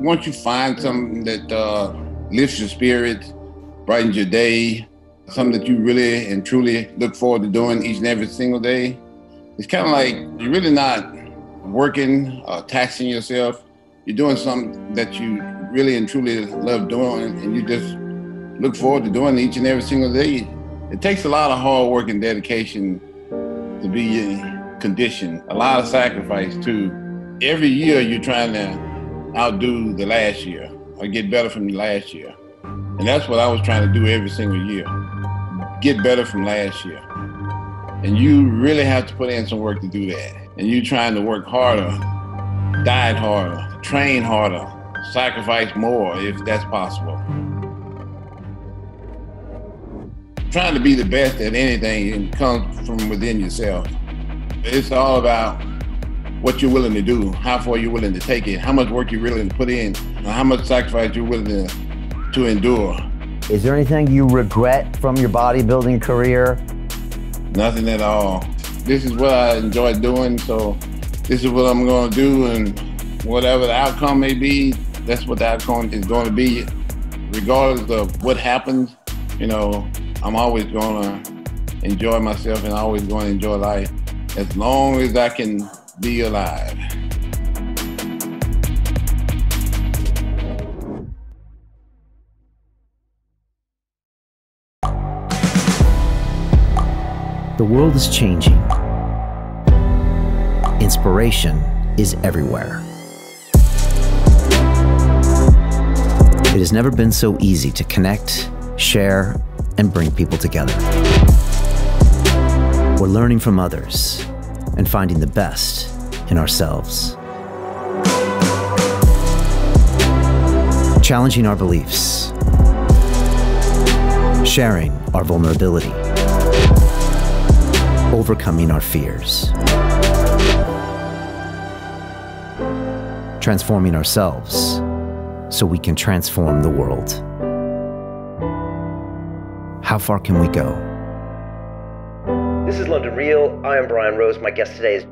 once you find something that lifts your spirit, brightens your day, something that you really and truly look forward to doing each and every single day, it's kind of like you're really not working, taxing yourself. You're doing something that you really and truly love doing, and you just look forward to doing each and every single day. It takes a lot of hard work and dedication to be conditioned, a lot of sacrifice too. Every year you're trying to outdo the last year or get better from the last year. And that's what I was trying to do every single year, get better from last year. And you really have to put in some work to do that. And you're trying to work harder, diet harder, train harder, sacrifice more if that's possible. Trying to be the best at anything comes from within yourself. It's all about what you're willing to do, how far you're willing to take it, how much work you're willing to put in, how much sacrifice you're willing to endure. Is there anything you regret from your bodybuilding career? Nothing at all. This is what I enjoy doing, so this is what I'm going to do, and whatever the outcome may be, that's what the outcome is going to be. Regardless of what happens, you know, I'm always going to enjoy myself and always going to enjoy life as long as I can be alive. The world is changing. Inspiration is everywhere. It has never been so easy to connect, share, and bring people together. We're learning from others and finding the best in ourselves. Challenging our beliefs. Sharing our vulnerability. Overcoming our fears. Transforming ourselves so we can transform the world. How far can we go? This is London Real. I am Brian Rose. My guest today is...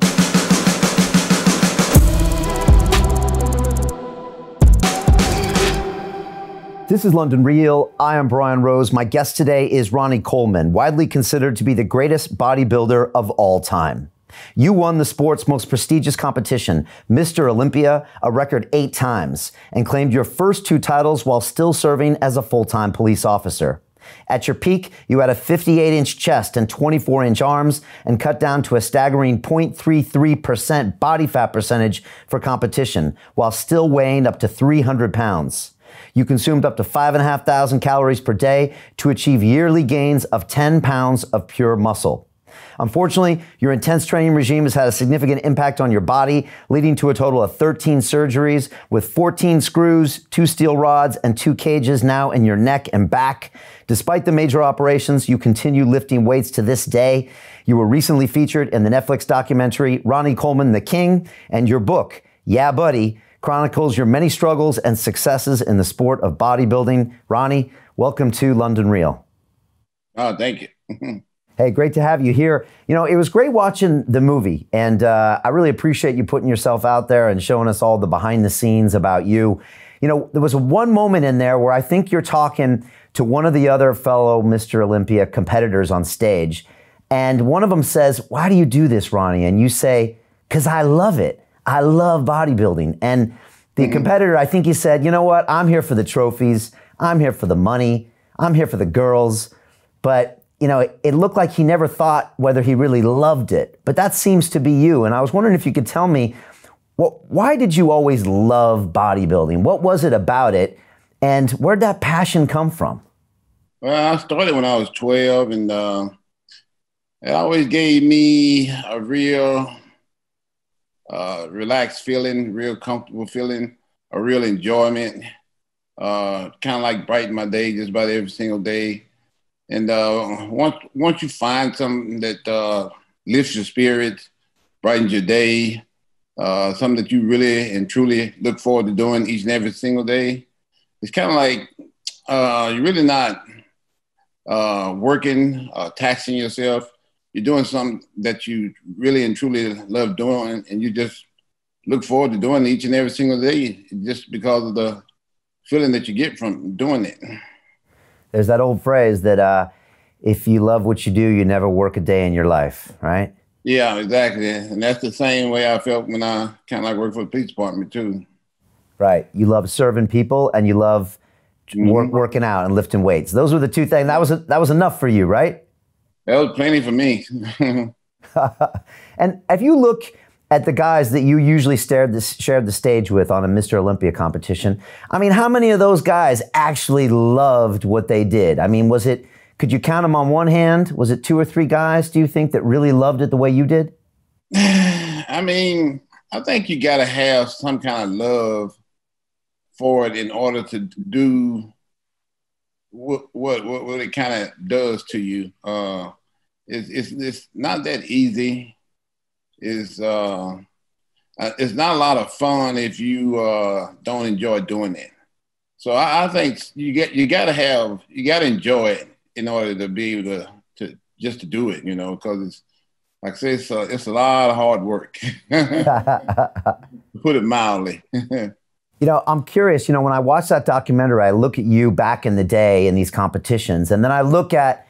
This is London Real. I am Brian Rose. My guest today is Ronnie Coleman, widely considered to be the greatest bodybuilder of all time. You won the sport's most prestigious competition, Mr. Olympia, a record 8 times, and claimed your first 2 titles while still serving as a full-time police officer. At your peak, you had a 58-inch chest and 24-inch arms and cut down to a staggering 0.33% body fat percentage for competition, while still weighing up to 300 pounds. You consumed up to 5,500 calories per day to achieve yearly gains of 10 pounds of pure muscle. Unfortunately, your intense training regime has had a significant impact on your body, leading to a total of 13 surgeries with 14 screws, 2 steel rods, and 2 cages now in your neck and back. Despite the major operations, you continue lifting weights to this day. You were recently featured in the Netflix documentary Ronnie Coleman, The King, and your book, Yeah Buddy, chronicles your many struggles and successes in the sport of bodybuilding. Ronnie, welcome to London Real. Oh, thank you. Hey, great to have you here. You know, it was great watching the movie, and I really appreciate you putting yourself out there and showing us all the behind the scenes about you. You know, there was one moment in there where I think you're talking to one of the other fellow Mr. Olympia competitors on stage, and one of them says, "Why do you do this, Ronnie?" And you say, "'Cause I love it. I love bodybuilding." And the competitor, I think he said, "You know what? I'm here for the trophies. I'm here for the money. I'm here for the girls." But you know, it looked like he never thought whether he really loved it. But that seems to be you. And I was wondering if you could tell me, why did you always love bodybuilding? What was it about it? And where'd that passion come from? Well, I started when I was 12, and it always gave me a real relaxed feeling, real comfortable feeling, a real enjoyment, kind of like brighten my day just about every single day. And once you find something that lifts your spirit, brightens your day, something that you really and truly look forward to doing each and every single day, it's kind of like you're really not working, taxing yourself. You're doing something that you really and truly love doing, and you just look forward to doing it each and every single day, just because of the feeling that you get from doing it. There's that old phrase that if you love what you do, you never work a day in your life, right? Yeah, exactly. And that's the same way I felt when I kind of like worked for the police department too. Right. You love serving people and you love working out and lifting weights. Those were the two things. That was enough for you, right? That was plenty for me. And if you look at the guys that you usually shared the stage with on a Mr. Olympia competition, I mean, how many of those guys actually loved what they did? I mean, could you count them on one hand? Was it 2 or 3 guys, do you think, that really loved it the way you did? I mean, I think you got to have some kind of love for it in order to do what it kind of does to you. It's not that easy. It's not a lot of fun if you don't enjoy doing it. So I think you got to enjoy it in order to be able to just to do it, because it's, like I say, it's a lot of hard work, to put it mildly. I'm curious, when I watch that documentary, I look at you back in the day in these competitions, and then I look at,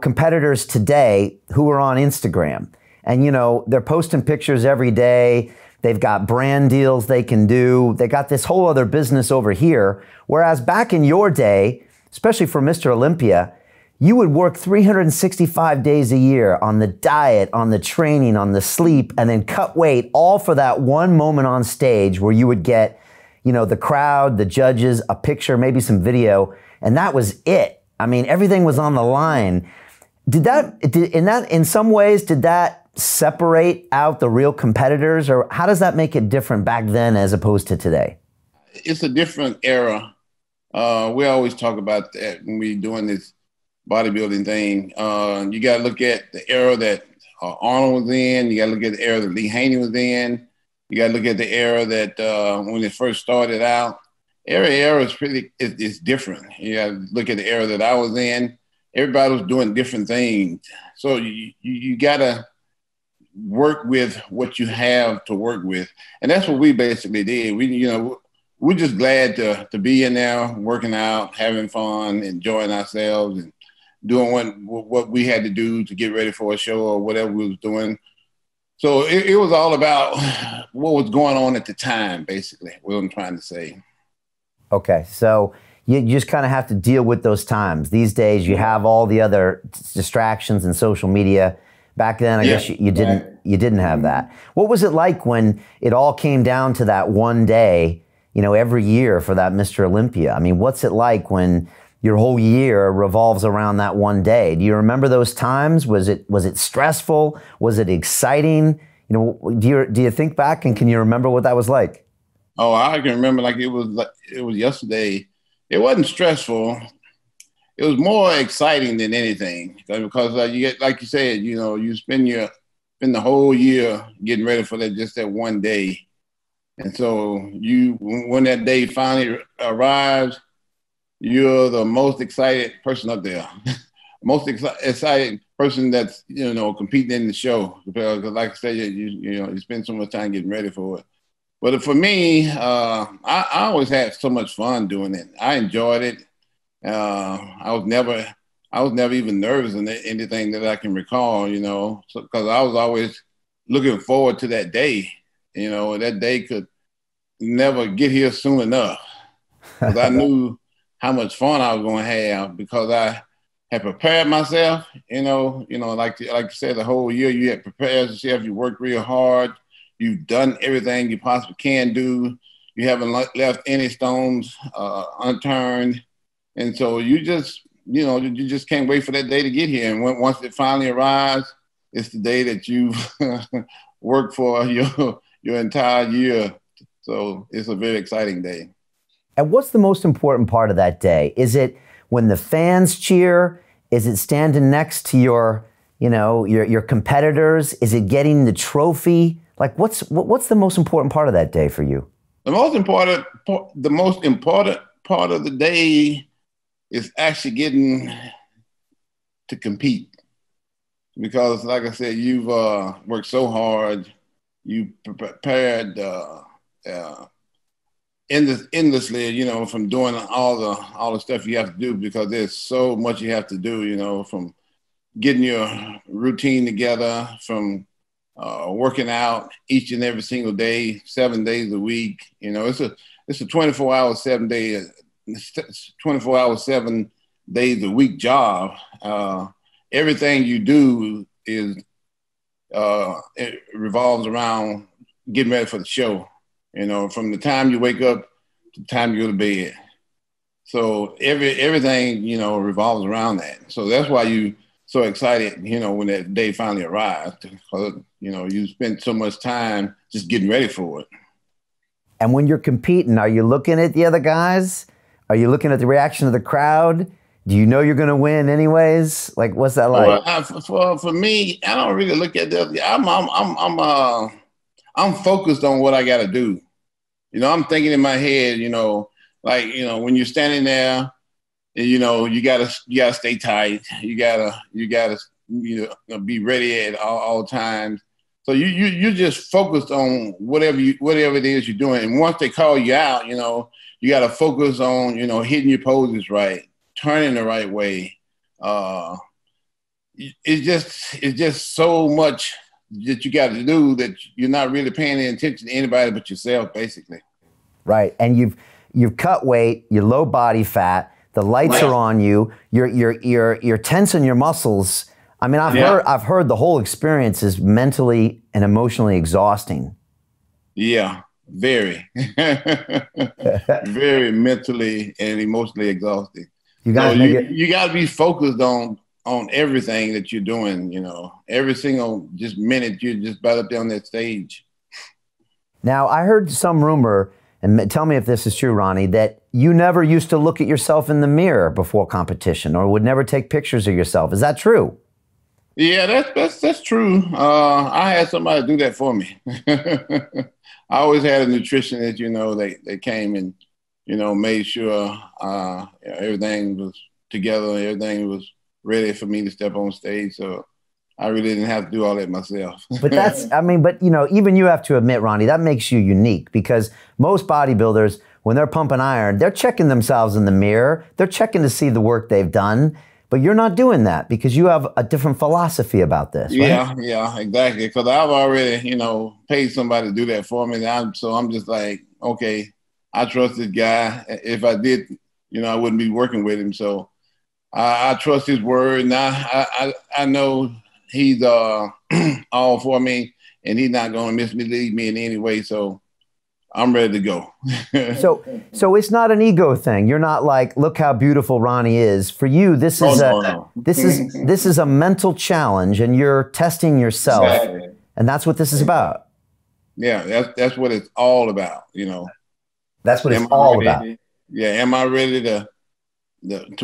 competitors today who are on Instagram, and, they're posting pictures every day. They've got brand deals they can do. They got this whole other business over here. Whereas back in your day, especially for Mr. Olympia, you would work 365 days a year on the diet, on the training, on the sleep, and then cut weight, all for that one moment on stage where you would get the crowd, the judges, a picture, maybe some video, and that was it. I mean, everything was on the line. In some ways, did that separate out the real competitors, or how does that make it different back then as opposed to today? It's a different era. We always talk about that when we're doing this bodybuilding thing. You got to look at the era that Arnold was in. You got to look at the era that Lee Haney was in. You got to look at the era that when it first started out. Every era is different. You got to look at the era that I was in. Everybody was doing different things. So you got to work with what you have to work with. And that's what we basically did. We're just glad to be in there, working out, having fun, enjoying ourselves, and doing what we had to do to get ready for a show or whatever we was doing. So it was all about what was going on at the time, basically, what I'm trying to say. Okay, so you just kind of have to deal with those times. These days, you have all the other distractions and social media. Back then, I guess you didn't have that. What was it like when it all came down to that one day, every year for that Mr. Olympia? I mean, what's it like when your whole year revolves around that one day? Do you remember those times? Was it stressful? Was it exciting? Do you think back and can you remember what that was like? Oh, I can remember like it was yesterday. It wasn't stressful. It was more exciting than anything because you get, like you said, you spend the whole year getting ready for that one day. And so when that day finally arrives, you're the most excited person up there, most excited person that's, competing in the show. Because like I said, you spend so much time getting ready for it. But for me, I always had so much fun doing it. I enjoyed it. I was never even nervous in anything that I can recall, because I was always looking forward to that day. That day could never get here soon enough, because I knew how much fun I was going to have because I had prepared myself. Like you said, the whole year you had prepared yourself. You worked real hard. You've done everything you possibly can do. You haven't left any stones unturned. And so you just can't wait for that day to get here. And once it finally arrives, it's the day that you've worked for your entire year. So it's a very exciting day. And what's the most important part of that day? Is it when the fans cheer? Is it standing next to your competitors? Is it getting the trophy? Like what's the most important part of that day for you? The most important part of the day is actually getting to compete, because like I said, you've worked so hard you prepared endlessly, you know, from doing all the stuff you have to do, because there's so much you have to do, you know, from getting your routine together, from working out each and every single day, 7 days a week. You know, it's a 24 hour, 7 day, 24 hours, 7 days a week job. Everything you do it revolves around getting ready for the show. You know, from the time you wake up to the time you go to bed. So everything, you know, revolves around that. So that's why you so excited, you know, when that day finally arrives, because, you know, you spent so much time just getting ready for it. And when you're competing, are you looking at the other guys? Are you looking at the reaction of the crowd? Do you know you're going to win anyways? Like, what's that like? Well, for me, I don't really look at the. I'm focused on what I got to do. You know, I'm thinking in my head, you know, like, you know, when you're standing there, you know, you gotta stay tight. You gotta, you know, be ready at all times. So you're just focused on whatever it is you're doing. And once they call you out, you know, you got to focus on, you know, hitting your poses right, turning the right way. It's just so much that you got to do that you're not really paying any attention to anybody but yourself, basically. Right, and you've cut weight, you're low body fat, the lights are on you, you're tensing your muscles. I mean, I've heard the whole experience is mentally and emotionally exhausting. Yeah, very, very mentally and emotionally exhausting. You got to be focused on everything that you're doing, you know, every single just minute you're just about up there on that stage. Now, I heard some rumor, and tell me if this is true, Ronnie, that you never used to look at yourself in the mirror before competition or would never take pictures of yourself. Is that true? Yeah, that's true. I had somebody do that for me. I always had a nutritionist, you know, they came and, you know, made sure everything was together and everything was ready for me to step on stage. So I really didn't have to do all that myself. But that's, I mean, but you know, even you have to admit, Ronnie, that makes you unique, because most bodybuilders, when they're pumping iron, they're checking themselves in the mirror. They're checking to see the work they've done. But you're not doing that because you have a different philosophy about this, right? Yeah, exactly. Because I've already, you know, paid somebody to do that for me. So I'm just like, okay, I trust this guy. If I did, you know, I wouldn't be working with him. So I trust his word. And I know he's all for me, and he's not going to mislead me in any way. So I'm ready to go. So it's not an ego thing. You're not like, look how beautiful Ronnie is. For you, this is this is a mental challenge, and you're testing yourself, exactly. And that's what this is about. Yeah, that's what it's all about. You know, that's what it's all about. Yeah, am I ready to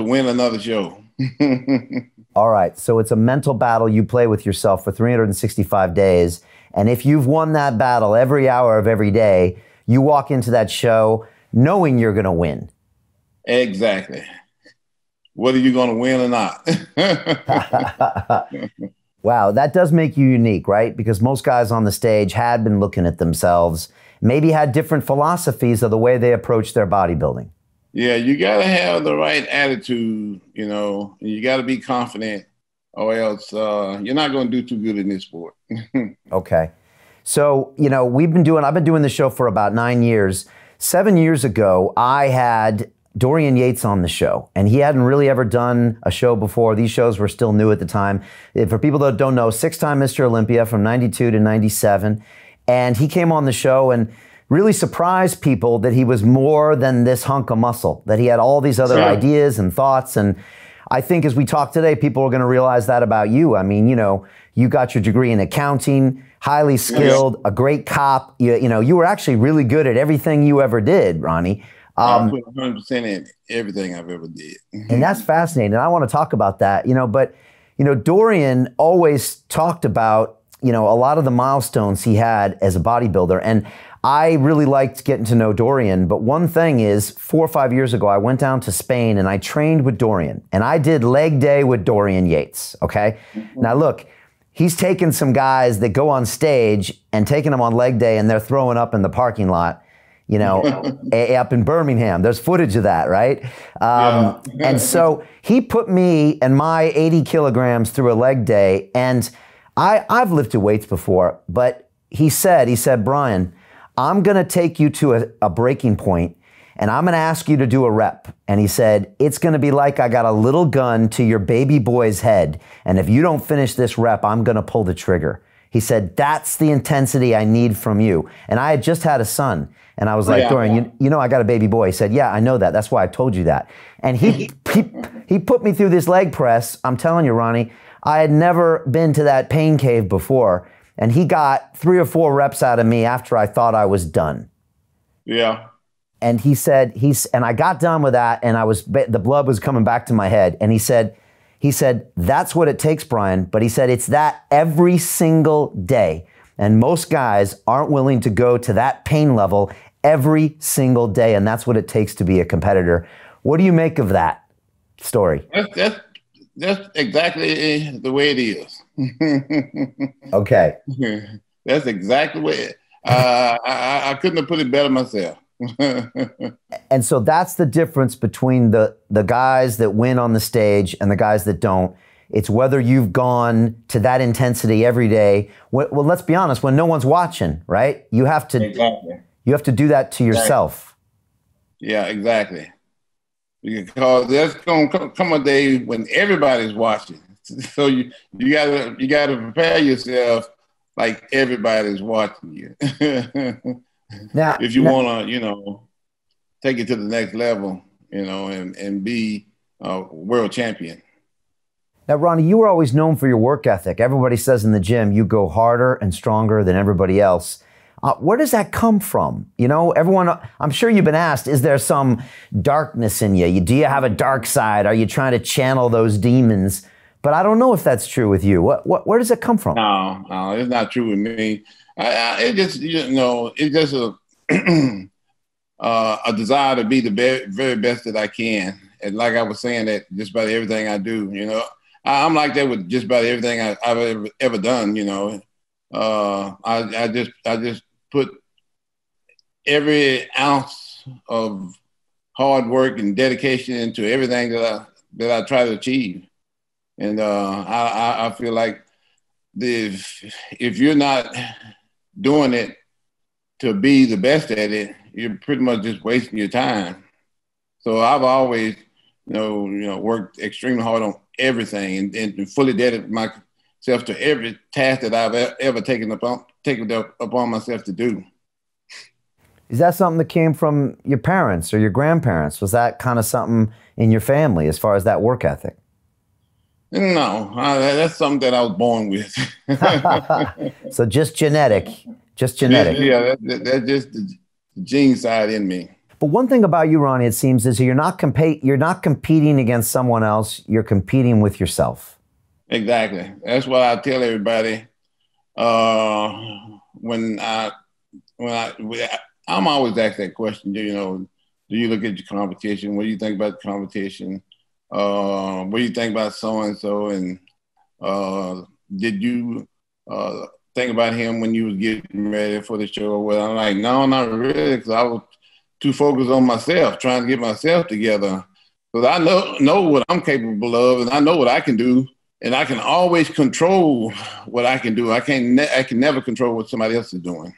win another show? All right, so it's a mental battle you play with yourself for 365 days, and if you've won that battle every hour of every day, you walk into that show knowing you're going to win. Exactly. Whether you're going to win or not. Wow, that does make you unique, right? Because most guys on the stage had been looking at themselves, maybe had different philosophies of the way they approach their bodybuilding. Yeah, you got to have the right attitude, you know, and you got to be confident, or else you're not going to do too good in this sport. Okay. So, you know, I've been doing this show for about 9 years. 7 years ago, I had Dorian Yates on the show, and he hadn't really ever done a show before. These shows were still new at the time. For people that don't know, 6-time Mr. Olympia from 92 to 97. And he came on the show and really surprised people that he was more than this hunk of muscle, that he had all these other ideas and thoughts. And I think as we talk today, people are going to realize that about you. I mean, you know, you got your degree in accounting, highly skilled, a great cop. You know, you were actually really good at everything you ever did, Ronnie. I put 100% in everything I've ever did. And that's fascinating. And I want to talk about that, you know, but, you know, Dorian always talked about, you know, a lot of the milestones he had as a bodybuilder. And I really liked getting to know Dorian, but one thing is 4 or 5 years ago, I went down to Spain and I trained with Dorian, and I did leg day with Dorian Yates, okay? Now look, he's taken some guys that go on stage and taking them on leg day, and they're throwing up in the parking lot, you know, up in Birmingham. There's footage of that, right? And so he put me and my 80 kilograms through a leg day, and I've lifted weights before, but he said, Brian, I'm going to take you to a breaking point, and I'm going to ask you to do a rep. And he said, it's going to be like I got a little gun to your baby boy's head, and if you don't finish this rep, I'm going to pull the trigger. He said, that's the intensity I need from you. And I had just had a son, and I was like, Dorian, you know I got a baby boy. He said, yeah, I know that. That's why I told you that. And he put me through this leg press. I'm telling you, Ronnie, I had never been to that pain cave before. And he got 3 or 4 reps out of me after I thought I was done. Yeah. And he said, and I got done with that, and the blood was coming back to my head. And he said, that's what it takes, Brian. But he said, it's that every single day. And most guys aren't willing to go to that pain level every single day. And that's what it takes to be a competitor. What do you make of that story? That's exactly the way it is. Okay. That's exactly the way I couldn't have put it better myself. And so that's the difference between the guys that win on the stage and the guys that don't. It's whether you've gone to that intensity every day. Well, let's be honest, when no one's watching, right? You have to do that to yourself. Yeah, exactly. Because there's going to come a day when everybody's watching. So you gotta prepare yourself like everybody's watching you. Now, if you want to, take it to the next level, and be a world champion. Now, Ronnie, you were always known for your work ethic. Everybody says in the gym you go harder and stronger than everybody else. Where does that come from? Everyone, I'm sure you've been asked, is there some darkness in you? Do you have a dark side? Are you trying to channel those demons? But I don't know if that's true with you. Where does it come from? No, it's not true with me. It's just a desire to be the very best that I can. And like I was saying, that just about everything I do, I'm like that with just about everything I've ever done. I just put every ounce of hard work and dedication into everything that I try to achieve. And I feel like if you're not doing it to be the best at it, you're pretty much just wasting your time. So I've always, worked extremely hard on everything and fully dedicated myself to every task that I've ever taken upon myself to do. Is that something that came from your parents or your grandparents? Was that kind of something in your family as far as that work ethic? No, that's something that I was born with. So just genetic. Yeah, that's just the gene side in me. But one thing about you, Ronnie, it seems, is you're not competing against someone else. You're competing with yourself. Exactly. That's what I tell everybody. I'm always asked that question. Do you look at your competition? What do you think about the competition? What do you think about so and so? And did you think about him when you was getting ready for the show? Well, I'm like, no, not really, because I was too focused on myself, trying to get myself together. Because I know what I'm capable of, and I know what I can do, and I can always control what I can do. I can never control what somebody else is doing.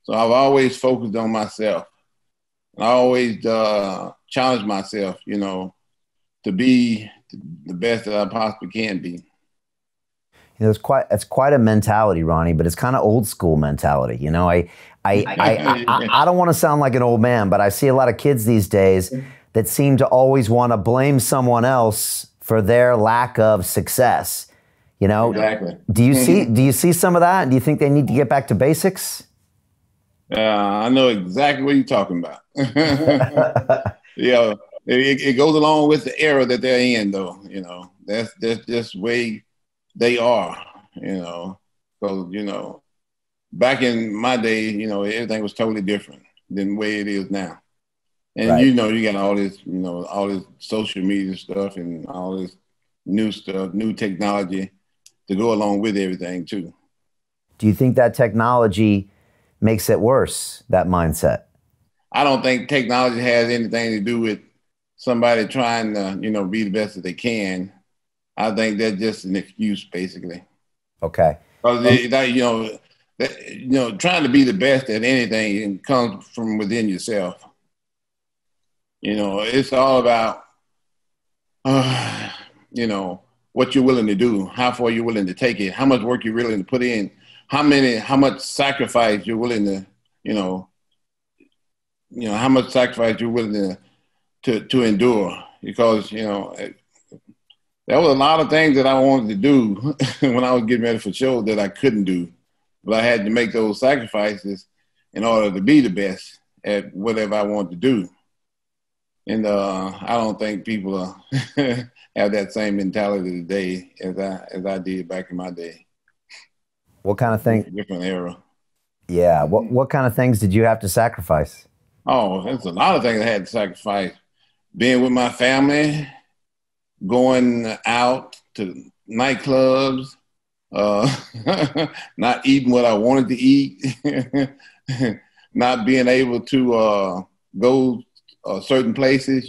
So I've always focused on myself. And I always challenge myself, to be the best that I possibly can be. It's quite a mentality, Ronnie, but it's kind of old school mentality. I don't want to sound like an old man, but I see a lot of kids these days that seem to always want to blame someone else for their lack of success. Exactly. Do you see some of that? Do you think they need to get back to basics? I know exactly what you're talking about. Yeah, it goes along with the era that they're in, though. That's just the way they are. Because back in my day, everything was totally different than the way it is now. And right. You got all this, all this social media stuff and all this new stuff, new technology to go along with everything too. Do you think that technology makes it worse, that mindset? I don't think technology has anything to do with somebody trying to, be the best that they can. I think that's just an excuse, basically. Okay. Because trying to be the best at anything comes from within yourself. It's all about, what you're willing to do, how far you're willing to take it, how much work you're willing to put in, how much sacrifice you're willing to, how much sacrifice you're willing to endure. Because, there was a lot of things that I wanted to do when I was getting ready for shows that I couldn't do. But I had to make those sacrifices in order to be the best at whatever I wanted to do. And I don't think people have that same mentality today as I did back in my day. What kind of things? Different era. Yeah. What kind of things did you have to sacrifice? Oh, there's a lot of things I had to sacrifice. Being with my family, going out to nightclubs, not eating what I wanted to eat, not being able to go certain places,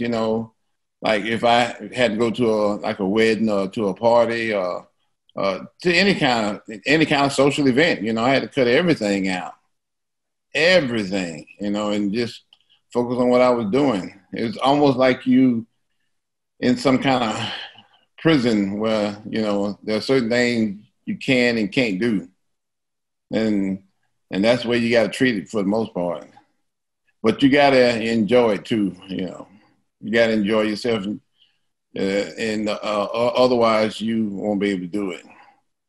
like if I had to go to a wedding or to a party or to any kind of social event, I had to cut everything out, and just focus on what I was doing. It's almost like you in some kind of prison where, there are certain things you can and can't do. And that's where you got to treat it for the most part. But you got to enjoy it too, You got to enjoy yourself, and otherwise you won't be able to do it.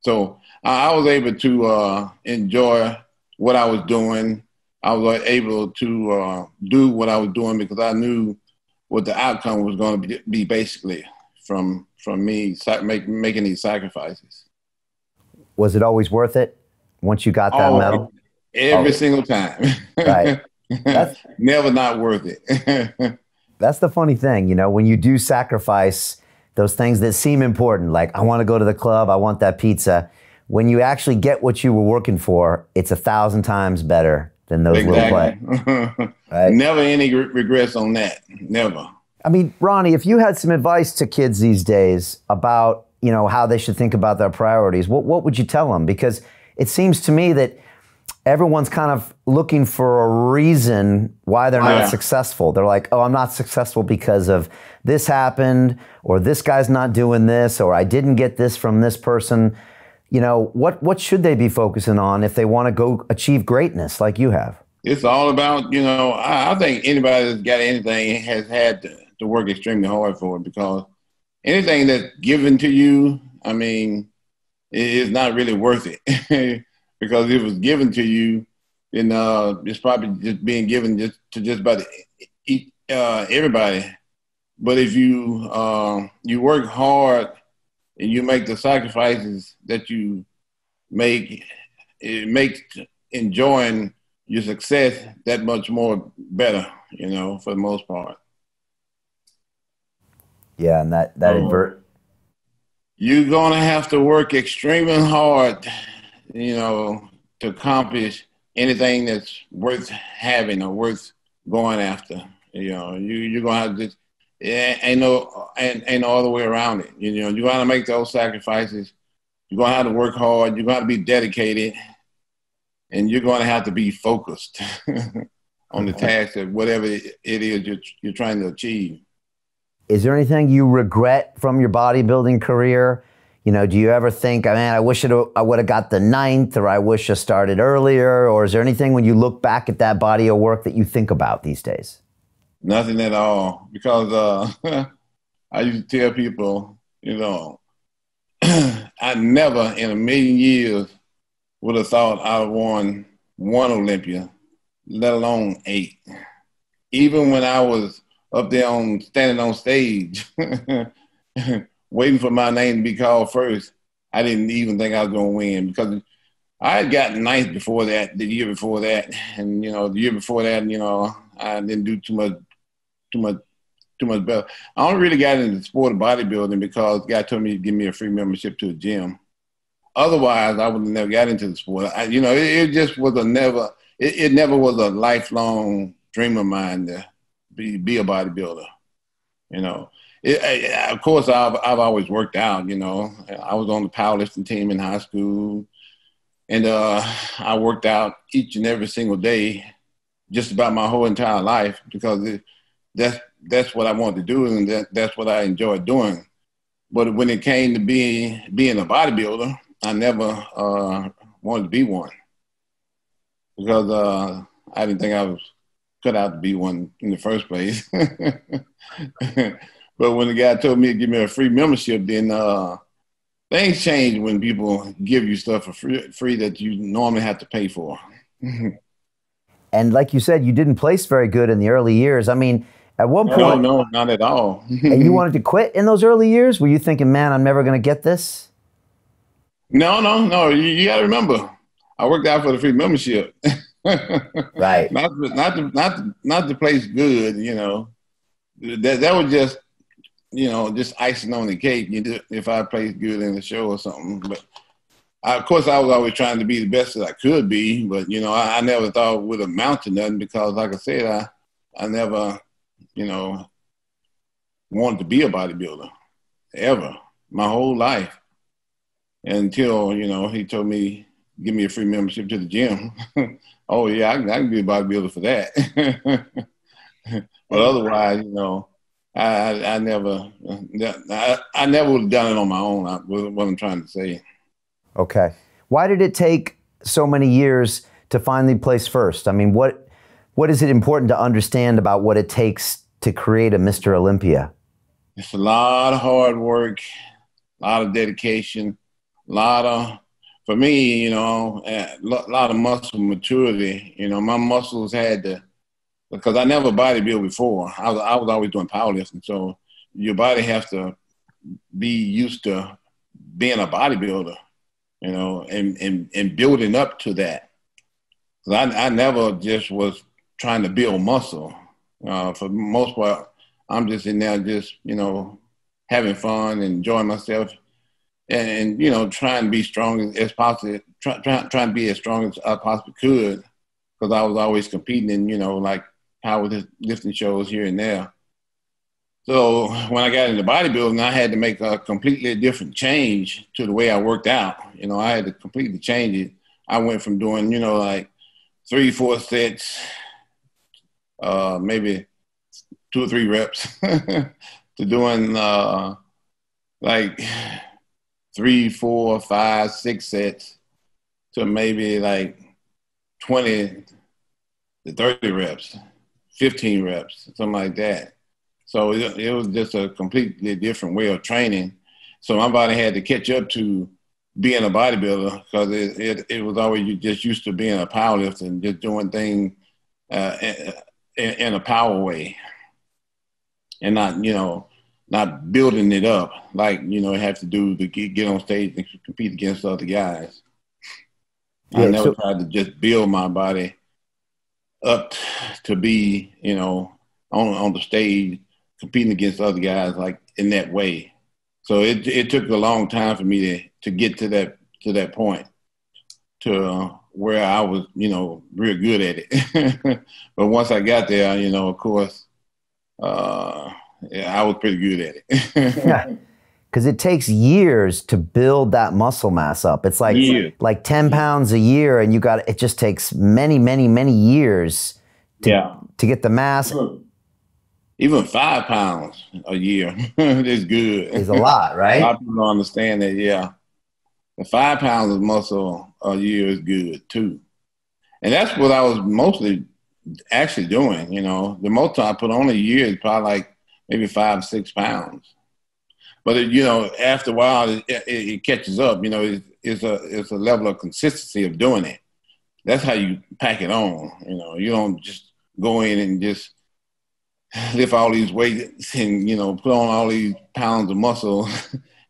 So I was able to enjoy what I was doing. I was able to do what I was doing because I knew what the outcome was going to be basically from me making these sacrifices. Was it always worth it once you got that medal? Every single time. Right. That's never not worth it. That's the funny thing, when you do sacrifice those things that seem important, like I want to go to the club, I want that pizza. When you actually get what you were working for, it's 1,000 times better than those little play. Right? Never any regrets on that. Never. I mean, Ronnie, if you had some advice to kids these days about, how they should think about their priorities, what would you tell them? Because it seems to me that everyone's kind of looking for a reason why they're not successful. They're like, oh, I'm not successful because of this happened, or this guy's not doing this, or I didn't get this from this person. What should they be focusing on if they want to go achieve greatness like you have? It's all about, I think anybody that's got anything has had to work extremely hard for it, because anything that's given to you, it's not really worth it. Because if it was given to you, then it's probably just being given to just about everybody. But if you work hard and you make the sacrifices that you make, it makes enjoying your success that much more better, for the most part. Yeah, and that you're gonna have to work extremely hard, to accomplish anything that's worth having or worth going after. You're gonna have to. Ain't no other way around it. You're gonna make those sacrifices. You're gonna have to work hard. You're gonna have to be dedicated, and you're gonna have to be focused on the task of whatever it is you're trying to achieve. Is there anything you regret from your bodybuilding career? Do you ever think, man, I wish I would have got the 9th, or I wish I started earlier? Or is there anything when you look back at that body of work that you think about these days? Nothing at all, because I used to tell people, I never in a million years would have thought I would have won one Olympia, let alone 8. Even when I was up there standing on stage, waiting for my name to be called first, I didn't even think I was going to win, because I had gotten 9th before that, the year before that, and the year before that, I didn't do too much better. I only really got into the sport of bodybuilding because God told me to give me a free membership to a gym. Otherwise, I would have never got into the sport. It just was it never was a lifelong dream of mine to be a bodybuilder. You know, of course, I've always worked out. You know, I was on the powerlifting team in high school, and I worked out each and every single day, just about my whole entire life, because that's what I wanted to do, and that's what I enjoyed doing. But when it came to being a bodybuilder, I never wanted to be one, because I didn't think I was cut out to be one in the first place. But when the guy told me to give me a free membership, then things change when people give you stuff for free that you normally have to pay for. And like you said, you didn't place very good in the early years. I mean, at one point... No, not at all. And you wanted to quit in those early years? Were you thinking, man, I'm never going to get this? No. You got to remember, I worked out for the free membership. Right. Not to place good, you know. That was just, you know, just icing on the cake. If I played good in the show or something. But of course, I was always trying to be the best that I could be. But, you know, I never thought it would amount to nothing, because, like I said, I never, you know, wanted to be a bodybuilder ever, my whole life, until, you know, he told me, give me a free membership to the gym. Oh yeah, I can be a bodybuilder for that. But otherwise, you know, I never would have done it on my own. What I'm trying to say. Okay. Why did it take so many years to finally place first? I mean, what is it important to understand about what it takes to create a Mr. Olympia? It's a lot of hard work, a lot of dedication, for me, you know, a lot of muscle maturity. You know, my muscles had to, because I never bodybuilt before. I was always doing powerlifting. So your body has to be used to being a bodybuilder, you know, and building up to that. 'Cause I never just was trying to build muscle. For the most part, I'm just in there just, you know, having fun and enjoying myself. And you know, trying to be strong as possible, trying to be as strong as I possibly could, because I was always competing in, you know, like powerlifting shows here and there. So when I got into bodybuilding, I had to make a completely different change to the way I worked out. You know, I had to completely change it. I went from doing, you know, like 3-4 sets, maybe 2 or 3 reps, to doing like 3, 4, 5, 6 sets, to maybe like 20 to 30 reps, 15 reps, something like that. So it was just a completely different way of training. So my body had to catch up to being a bodybuilder, because it was always you just used to being a powerlifter and just doing things in a power way, and not, you know, not building it up like, you know, have to do to get on stage and compete against other guys. Yeah, I never tried to just build my body up to be, you know, on the stage competing against other guys like in that way. So it took a long time for me to get to that point, to where I was, you know, real good at it. But once I got there, you know, of course, yeah, I was pretty good at it. Yeah, because it takes years to build that muscle mass up. It's like 10 pounds a year, and it just takes many, many, many years to get the mass. Even 5 pounds a year is good. It's a lot, right? A lot of people don't understand that, yeah. The 5 pounds of muscle a year is good too. And that's what I was mostly actually doing, you know. The most I put on a year is probably like maybe 5 or 6 pounds. But you know, after a while, it catches up. You know, it's a level of consistency of doing it. That's how you pack it on. You know, you don't just go in and just lift all these weights and, you know, put on all these pounds of muscle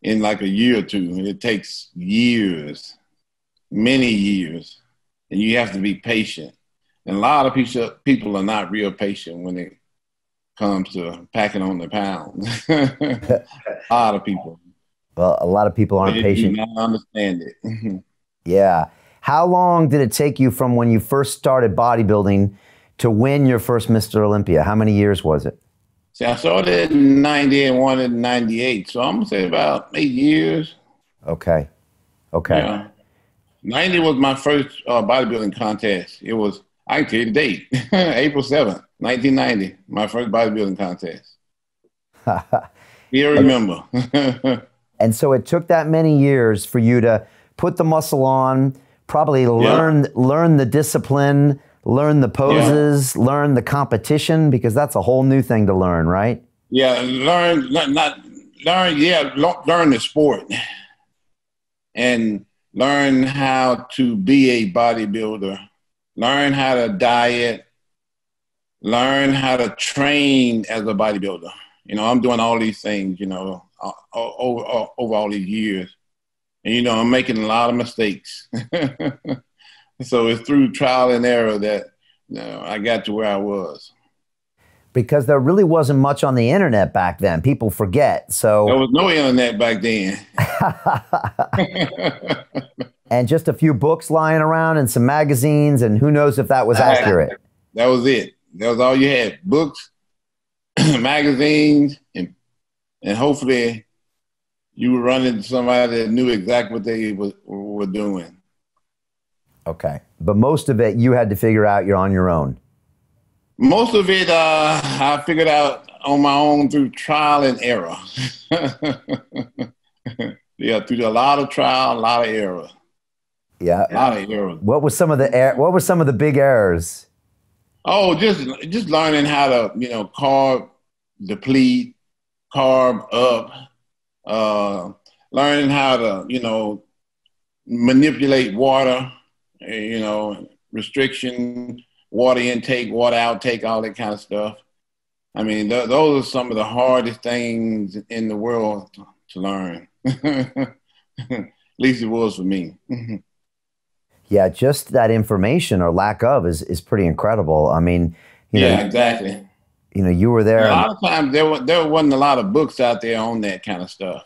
in like a year or two. And it takes years, many years, and you have to be patient. And a lot of people are not real patient when it comes to packing on the pounds. A lot of people. Well, a lot of people aren't They do patient. not understand it. Yeah. How long did it take you from when you first started bodybuilding to win your first Mr. Olympia? How many years was it? See, I started in 90 and won in 98. So I'm going to say about 8 years. Okay. Okay. Yeah. 90 was my first bodybuilding contest. It was, I can tell you the date, April 7th, 1990, my first bodybuilding contest. You remember. And so it took that many years for you to put the muscle on, probably learn the discipline, learn the poses, learn the competition, because that's a whole new thing to learn, right? Yeah, learn the sport and learn how to be a bodybuilder, learn how to diet, learn how to train as a bodybuilder. You know, I'm doing all these things, you know, over all these years. And, you know, I'm making a lot of mistakes. So it's through trial and error that, you know, I got to where I was. Because there really wasn't much on the internet back then. People forget. So there was no internet back then. And just a few books lying around and some magazines, and who knows if that was accurate. That was it. That was all you had. Books, magazines, and hopefully you were running into somebody that knew exactly what they were doing. Okay. But most of it you had to figure out you're on your own. Most of it I figured out on my own through trial and error. Yeah, through a lot of trial, a lot of error. Yeah. A lot of error. What were some of the big errors? Oh, just learning how to, you know, carb deplete, carb up, learning how to, you know, manipulate water, you know, restriction, water intake, water outtake, all that kind of stuff. I mean, those are some of the hardest things in the world to learn. At least it was for me. Yeah, just that information or lack of is pretty incredible. I mean, you know, exactly. You know, you were there. A lot of times there wasn't a lot of books out there on that kind of stuff.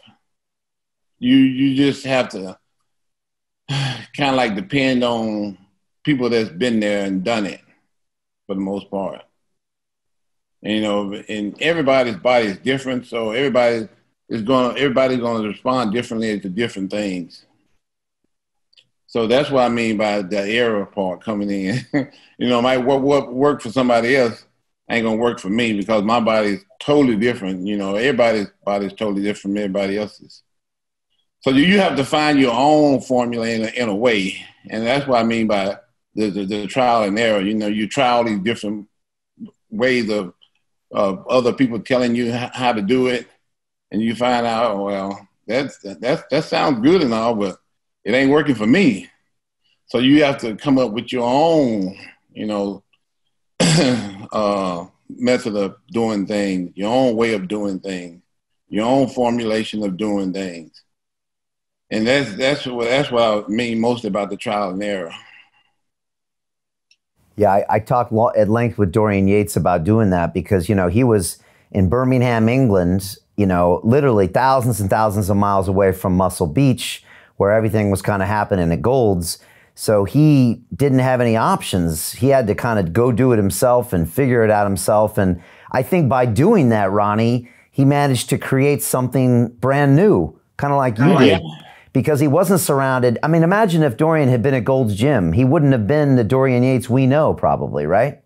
You just have to kind of like depend on people that's been there and done it for the most part. And, you know, and everybody's body is different, so everybody's gonna respond differently to different things. So that's what I mean by the error part coming in. You know, what worked for somebody else ain't gonna work for me because my body is totally different. You know, everybody's body is totally different from everybody else's. So you have to find your own formula in a way, and that's what I mean by the trial and error. You know, you try all these different ways of other people telling you how to do it, and you find out, oh, well, that sounds good and all, but it ain't working for me. So you have to come up with your own, you know, method of doing things, your own way of doing things, your own formulation of doing things. And that's what I mean most about the trial and error. Yeah, I talked at length with Dorian Yates about doing that because, you know, he was in Birmingham, England, you know, literally thousands and thousands of miles away from Muscle Beach, where everything was kind of happening at Gold's. So he didn't have any options. He had to kind of go do it himself and figure it out himself. And I think by doing that, Ronnie, he managed to create something brand new, kind of like you did. Because he wasn't surrounded. I mean, imagine if Dorian had been at Gold's Gym. He wouldn't have been the Dorian Yates we know, probably, right?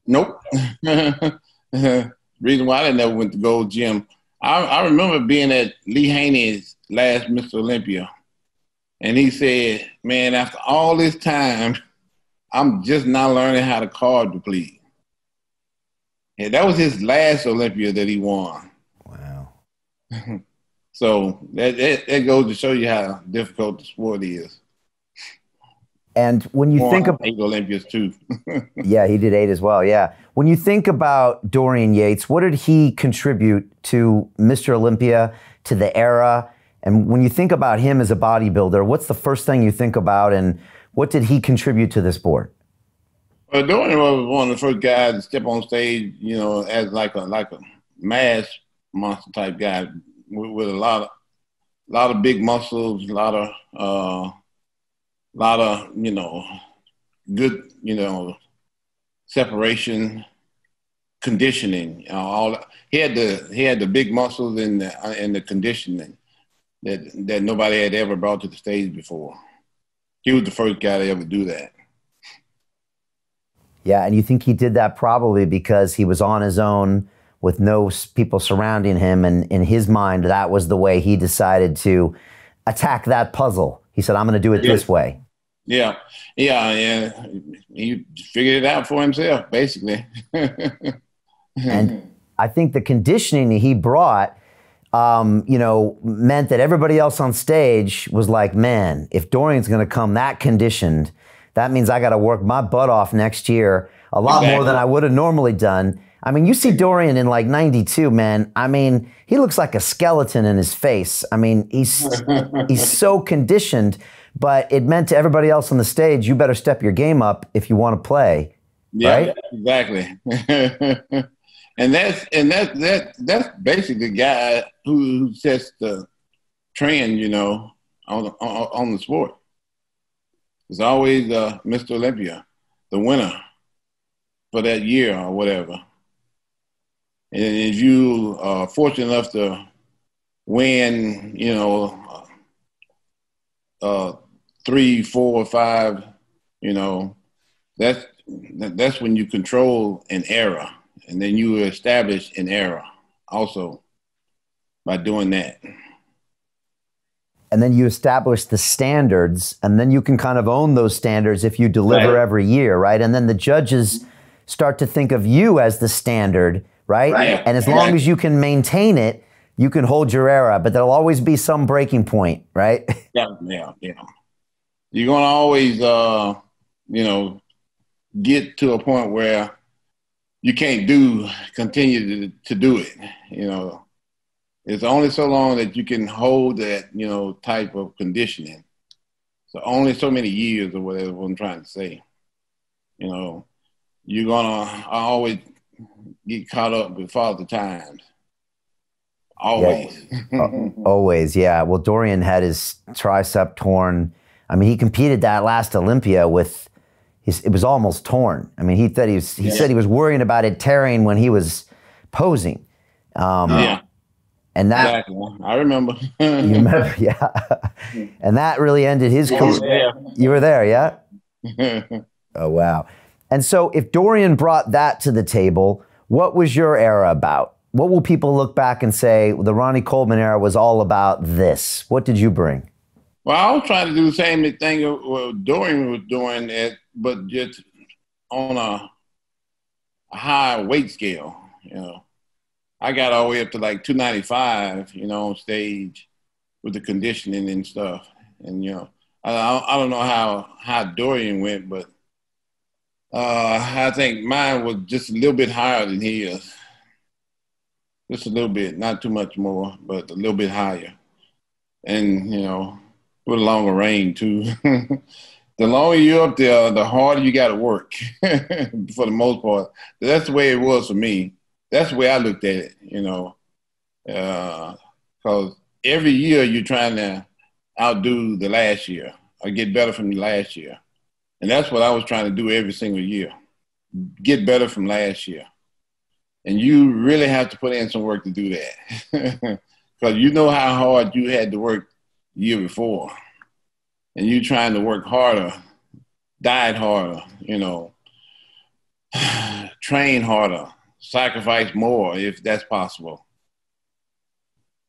Nope. Reason why I never went to Gold's Gym. I remember being at Lee Haney's last Mr. Olympia. And he said, man, after all this time, I'm just now learning how to carb deplete. And that was his last Olympia that he won. Wow. So that goes to show you how difficult the sport is. And when you think of 8 Olympias too. Yeah, he did 8 as well. Yeah. When you think about Dorian Yates, what did he contribute to Mr. Olympia, to the era? And when you think about him as a bodybuilder, what's the first thing you think about, and what did he contribute to the sport? Well, Dorian was one of the first guys to step on stage, you know, as like a mass monster type guy with a lot lot of big muscles, a lot of good separation, conditioning. He had the big muscles and the conditioning that nobody had ever brought to the stage before. He was the first guy to ever do that. Yeah, and you think he did that probably because he was on his own with no people surrounding him, and in his mind, that was the way he decided to attack that puzzle. He said, I'm going to do it this way. Yeah. He figured it out for himself, basically. And I think the conditioning he brought, meant that everybody else on stage was like, man, if Dorian's going to come that conditioned, that means I got to work my butt off next year a lot more than I would have normally done. I mean, you see Dorian in like 92, man. I mean, he looks like a skeleton in his face. I mean, he's so conditioned, but it meant to everybody else on the stage, you better step your game up if you want to play. Yeah, right? Exactly. and that's basically the guy who sets the trend, on the sport. It's always Mr. Olympia, the winner for that year or whatever. And if you are fortunate enough to win, 3, 4, 5, that's when you control an era, and then you establish an era also by doing that. And then you establish the standards, and then you can kind of own those standards if you deliver every year, right? And then the judges start to think of you as the standard, right? And as long as you can maintain it, you can hold your era, but there'll always be some breaking point, right? Yeah. You're going to always, get to a point where you can't continue to do it, It's only so long that you can hold that, type of conditioning. So only so many years or whatever I'm trying to say. You're going to always get caught up with Father Times. Always. Yeah. Always, yeah. Well, Dorian had his tricep torn. I mean, he competed that last Olympia with it was almost torn. I mean, he said he was worrying about it tearing when he was posing. And that, I remember. You remember, yeah. And that really ended his career. You were there, yeah? Oh, wow. And so if Dorian brought that to the table, what was your era about? What will people look back and say, the Ronnie Coleman era was all about this? What did you bring? Well, I was trying to do the same thing Dorian was doing, but just on a high weight scale, I got all the way up to like 295, on stage with the conditioning and stuff. And, I don't know how Dorian went, but I think mine was just a little bit higher than his. Just a little bit, not too much more, but a little bit higher. And, with a longer range too. The longer you're up there, the harder you got to work for the most part. That's the way it was for me. That's the way I looked at it, because every year you're trying to outdo the last year or get better from the last year. And that's what I was trying to do every single year, get better from last year. And you really have to put in some work to do that because you know how hard you had to work the year before. And you trying to work harder, diet harder, train harder, sacrifice more if that's possible.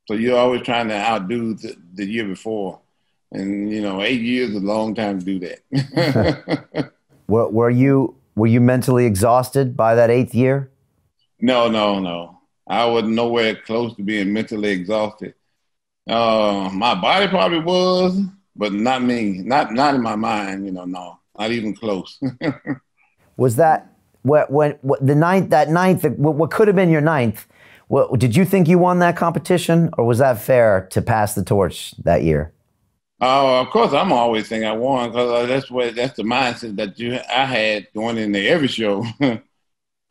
So you're always trying to outdo the year before. And, 8 years is a long time to do that. Were you mentally exhausted by that 8th year? No. I wasn't nowhere close to being mentally exhausted. My body probably was, but not me. Not in my mind, no, not even close. Was that what the ninth? That ninth, what could have been your ninth? Did you think you won that competition, or was that fair to pass the torch that year? Of course, I'm always thinking I won because that's the mindset that I had going into every show.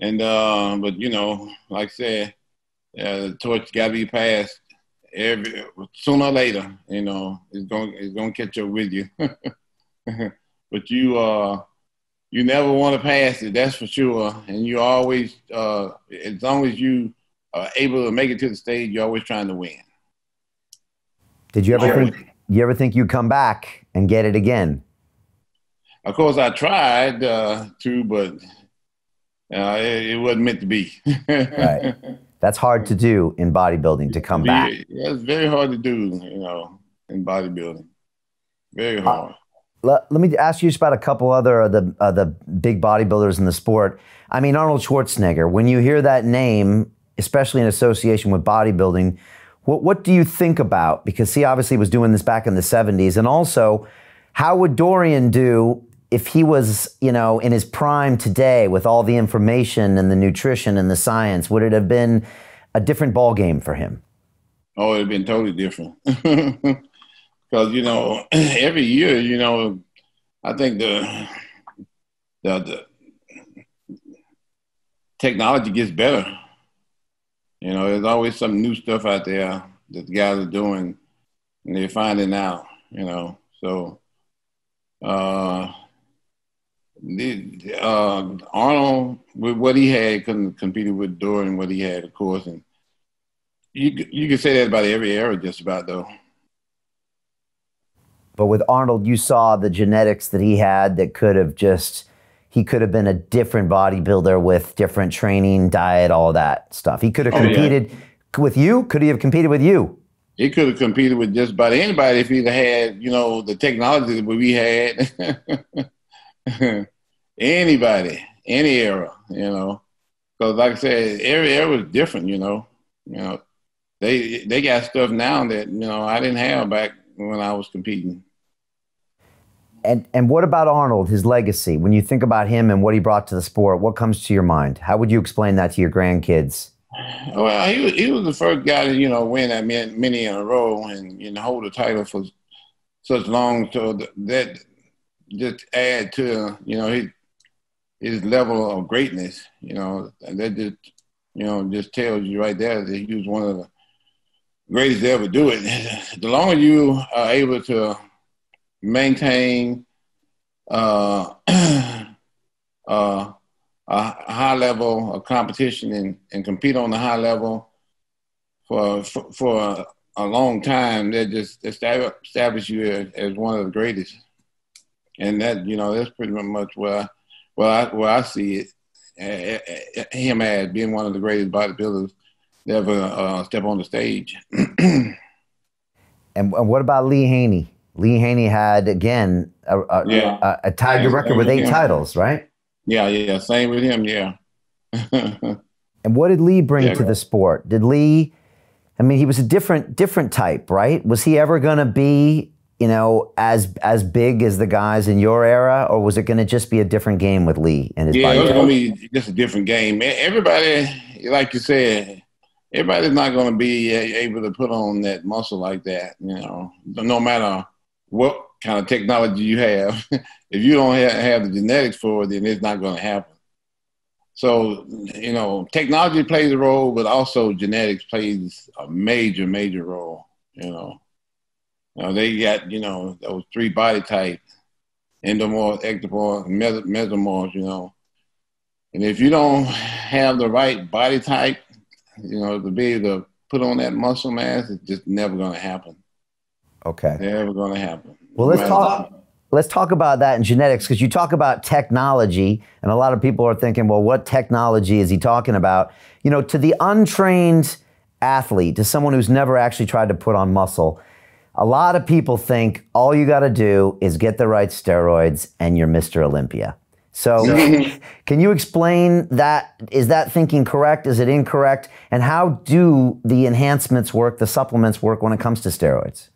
And but like I said, the torch got to be passed sooner or later, it's gonna catch up with you. But you never want to pass it, that's for sure. And you always, as long as you are able to make it to the stage, you're always trying to win. Did you ever think you'd come back and get it again? Of course, I tried to, but it wasn't meant to be. Right. That's hard to do in bodybuilding, to come back. Yeah, it's very hard to do, in bodybuilding. Very hard. Let me ask you just about a couple other of the big bodybuilders in the sport. I mean, Arnold Schwarzenegger, when you hear that name, especially in association with bodybuilding, what do you think about? Because he obviously was doing this back in the 70s. And also, how would Dorian do if he was, in his prime today with all the information and the nutrition and the science? Would it have been a different ball game for him? Oh, it would have been totally different. Because, every year, I think the technology gets better. There's always some new stuff out there that the guys are doing, and they're finding out, So, Arnold, with what he had, couldn't compete with Dorian, what he had, of course. And you could say that about every era, just about, though. But with Arnold, you saw the genetics that he had that he could have been a different bodybuilder with different training, diet, all that stuff. He could have competed with you. Could he have competed with you? He could have competed with just about anybody if he'd had, the technology that we had. Anybody, any era, Because like I said, every era was different, They got stuff now that, I didn't have back when I was competing. And what about Arnold, his legacy? When you think about him and what he brought to the sport, what comes to your mind? How would you explain that to your grandkids? Well, he was the first guy to, win that many in a row and hold the title for such long. So that just add to, his level of greatness, and that just tells you right there that he was one of the greatest to ever do it. The longer you are able to maintain a high level of competition and compete on the high level for a long time, that just establish you as one of the greatest. And that, that's pretty much where I see it, him as being one of the greatest bodybuilders to ever step on the stage. And what about Lee Haney? Lee Haney had, again, a tied record with 8 titles, right? Yeah, same with him, yeah. And what did Lee bring to the sport? Did Lee, he was a different type, right? Was he ever going to be, as big as the guys in your era, or was it going to just be a different game with Lee and his body? It was going to be just a different game. Everybody, like you said, everybody's not going to be able to put on that muscle like that, no matter what kind of technology you have. If you don't have the genetics for it, then it's not going to happen. So, technology plays a role, but also genetics plays a major, major role, They got, those 3 body types, endomorph, ectomorph, mesomorph, And if you don't have the right body type, to be able to put on that muscle mass, it's just never going to happen. Okay. Never going to happen. Well, let's talk about that in genetics, because you talk about technology, and a lot of people are thinking, well, what technology is he talking about? To the untrained athlete, to someone who's never actually tried to put on muscle, a lot of people think all you got to do is get the right steroids and you're Mr. Olympia. So can you explain that? Is that thinking correct? Is it incorrect? And how do the enhancements work, the supplements work when it comes to steroids?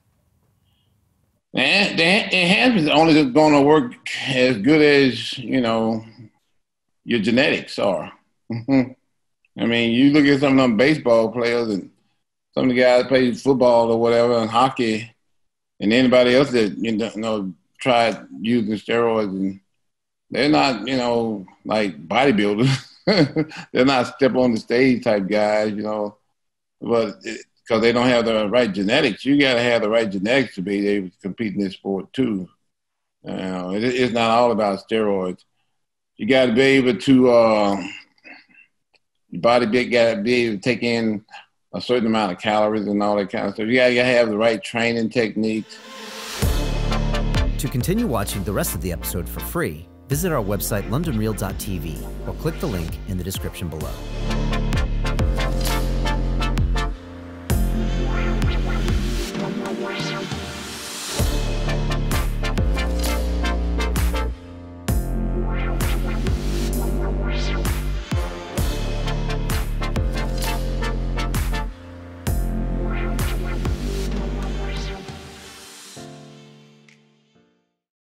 The enhancements are only going to work as good as, your genetics are. You look at some of them baseball players and some of the guys play football or whatever and hockey, and anybody else that, tried using steroids, and they're not, like bodybuilders. They're not step on the stage type guys, but because because they don't have the right genetics. You got to have the right genetics to be able to compete in this sport too. It's not all about steroids. You got to be able to, your body got to be able to take in a certain amount of calories and all that kind of stuff. You got to have the right training techniques. To continue watching the rest of the episode for free, visit our website londonreal.tv or click the link in the description below.